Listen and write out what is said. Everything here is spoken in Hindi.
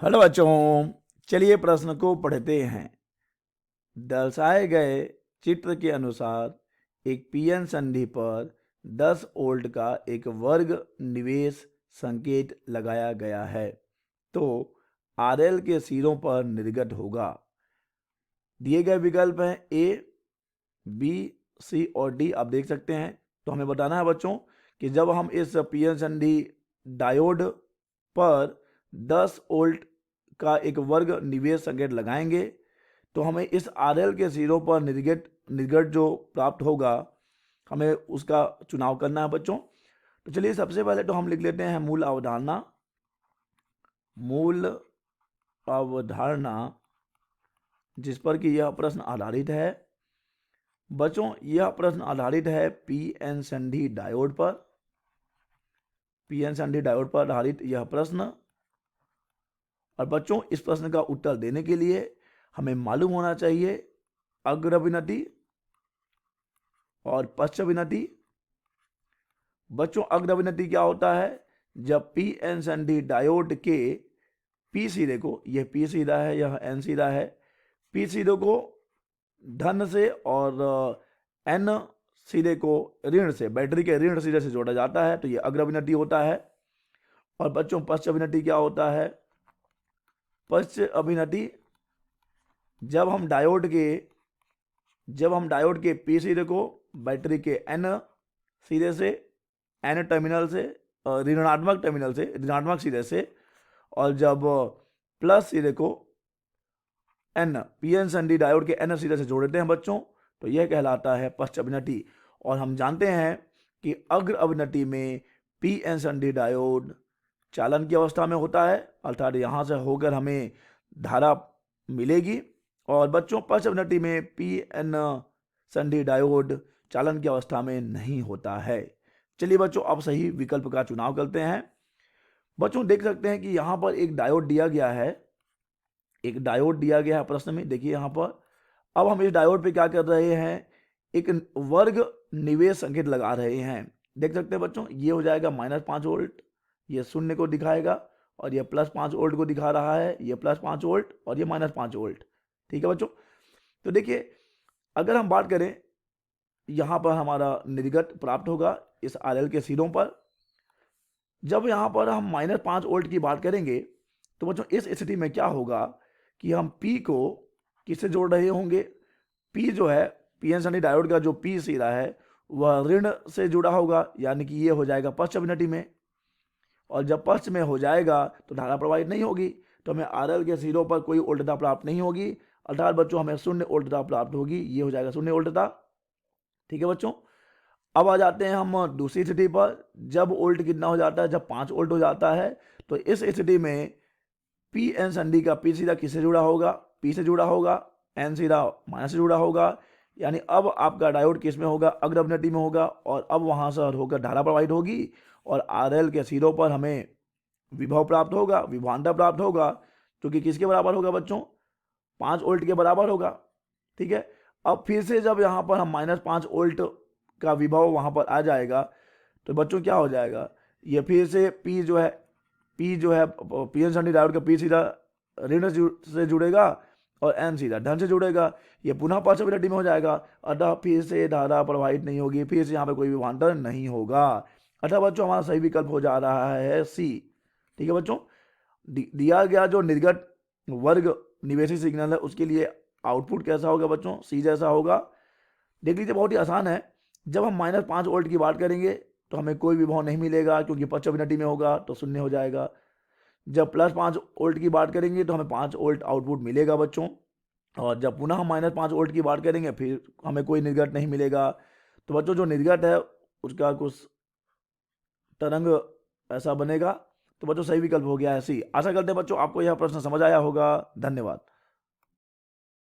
हेलो बच्चों, चलिए प्रश्न को पढ़ते हैं। दर्शाए गए चित्र के अनुसार एक पीएन संधि पर 10 वोल्ट का एक वर्ग निवेश संकेत लगाया गया है, तो आरएल के सिरों पर निर्गत होगा। दिए गए विकल्प हैं ए, बी, सी और डी। आप देख सकते हैं। तो हमें बताना है बच्चों कि जब हम इस पीएन संधि डायोड पर 10 वोल्ट का एक वर्ग निवेश संकेत लगाएंगे तो हमें इस आरएल के सिरों पर निर्गत जो प्राप्त होगा, हमें उसका चुनाव करना है बच्चों। तो चलिए सबसे पहले तो हम लिख लेते हैं मूल अवधारणा। मूल अवधारणा जिस पर कि यह प्रश्न आधारित है। बच्चों, यह प्रश्न आधारित है पीएन संधि डायोड पर। पीएन संधि डायोड पर आधारित यह प्रश्न। और बच्चों, इस प्रश्न का उत्तर देने के लिए हमें मालूम होना चाहिए अग्रविनति और पश्चविनति। बच्चों, अग्रविनति क्या होता है? जब पीएन संधि डायोड के पी सिरे को, यह पी सिरा है, यह एन सिरा है, पी सिरे को धन से और एन सिरे को ऋण से, बैटरी के ऋण सिरे से जोड़ा जाता है, तो यह अग्रविनति होता है। और बच्चों, पश्चविनति क्या होता है? पश्च अभिनति जब हम डायोड के पी सिरे को बैटरी के एन सिरे से, एन टर्मिनल से, ऋणात्मक सिरे से, और जब प्लस सिरे को एन पीएन संधि डायोड के एन सिरे से जोड़ते हैं बच्चों, तो यह कहलाता है पश्च अभिनति। और हम जानते हैं कि अग्र अभिनति में पीएन संधि डायोड चालन की अवस्था में होता है, अर्थात यहां से होकर हमें धारा मिलेगी। और बच्चों, पश्च अभिनति में पीएन संधि डायोड चालन की अवस्था में नहीं होता है। चलिए बच्चों, अब सही विकल्प का चुनाव करते हैं। बच्चों, देख सकते हैं कि यहां पर एक डायोड दिया गया है, प्रश्न में। देखिए यहां पर अब हम इस डायोड पे क्या कर रहे हैं? एक वर्ग निवेश संकेत लगा रहे हैं। देख सकते हैं बच्चों, ये हो जाएगा -5 वोल्ट, ये शून्य को दिखाएगा, और ये +5 वोल्ट को दिखा रहा है, ये +5 वोल्ट और ये -5 वोल्ट। ठीक है बच्चों। तो देखिए, अगर हम बात करें, यहां पर हमारा निर्गत प्राप्त होगा इस आरएल के सिरों पर। जब यहां पर हम -5 वोल्ट की बात करेंगे तो बच्चों, इस स्थिति में क्या होगा कि हम P को किससे जोड़ रहे होंगे? P जो है, पीएन संधि डायोड का जो P सिरा है वह ऋण से जुड़ा होगा, यानी कि ये हो जाएगा पश्च अभिनति में। और जब पश्च में हो जाएगा तो धारा प्रवाहित नहीं होगी, तो हमें आरएल के सिरों पर कोई उल्टता प्राप्त नहीं होगी, अर्थात बच्चों हमें शून्य उल्टता प्राप्त होगी। ये हो जाएगा शून्य उल्टता। ठीक है बच्चों। अब आ जाते हैं हम दूसरी स्थिति पर। जब वोल्ट कितना हो जाता है? जब 5 वोल्ट हो जाता है। तो इस स्थिति में पीएन संधि का पी सीधा किससे जुड़ा होगा? पी से जुड़ा होगा, एन सीधा माइनस से जुड़ा होगा, यानी अब आपका डायोड किस में होगा? अग्र अभिनति में होगा। और अब वहां से होकर धारा प्रवाहित होगी और आरएल के सिरों पर हमें विभव प्राप्त होगा, विभवांतर प्राप्त होगा, जो कि किसके बराबर होगा बच्चों? 5 वोल्ट के बराबर होगा। ठीक है। अब फिर से जब यहाँ पर हम -5 वोल्ट का विभव वहां पर आ जाएगा तो बच्चों क्या हो जाएगा? ये फिर से P जो है पीएन संधि डायोड का P सीधा ऋण से जुड़ेगा और एन सीधा धन से जुड़ेगा। ये पुनः पश्च अभिनति में हो जाएगा, अतः फिर से धारा प्रवाहित नहीं होगी, फिर से यहाँ पे कोई विभवांतर नहीं होगा। अतः बच्चों, हमारा सही विकल्प हो जा रहा है सी। ठीक है बच्चों। दिया गया जो निर्गत वर्ग निवेशी सिग्नल है उसके लिए आउटपुट कैसा होगा बच्चों? सी जैसा होगा। देख लीजिए, बहुत ही आसान है। जब हम -5 वोल्ट की बात करेंगे तो हमें कोई विभव नहीं मिलेगा, क्योंकि पश्च अभिनति में होगा तो शून्य हो जाएगा। जब +5 वोल्ट की बात करेंगे तो हमें 5 वोल्ट आउटपुट मिलेगा बच्चों। और जब पुनः हम -5 वोल्ट की बात करेंगे फिर हमें कोई निर्गत नहीं मिलेगा। तो बच्चों, जो निर्गत है उसका कुछ तरंग ऐसा बनेगा। तो बच्चों, सही विकल्प हो गया है सी। आशा करते हैं बच्चों आपको यह प्रश्न समझ आया होगा। धन्यवाद।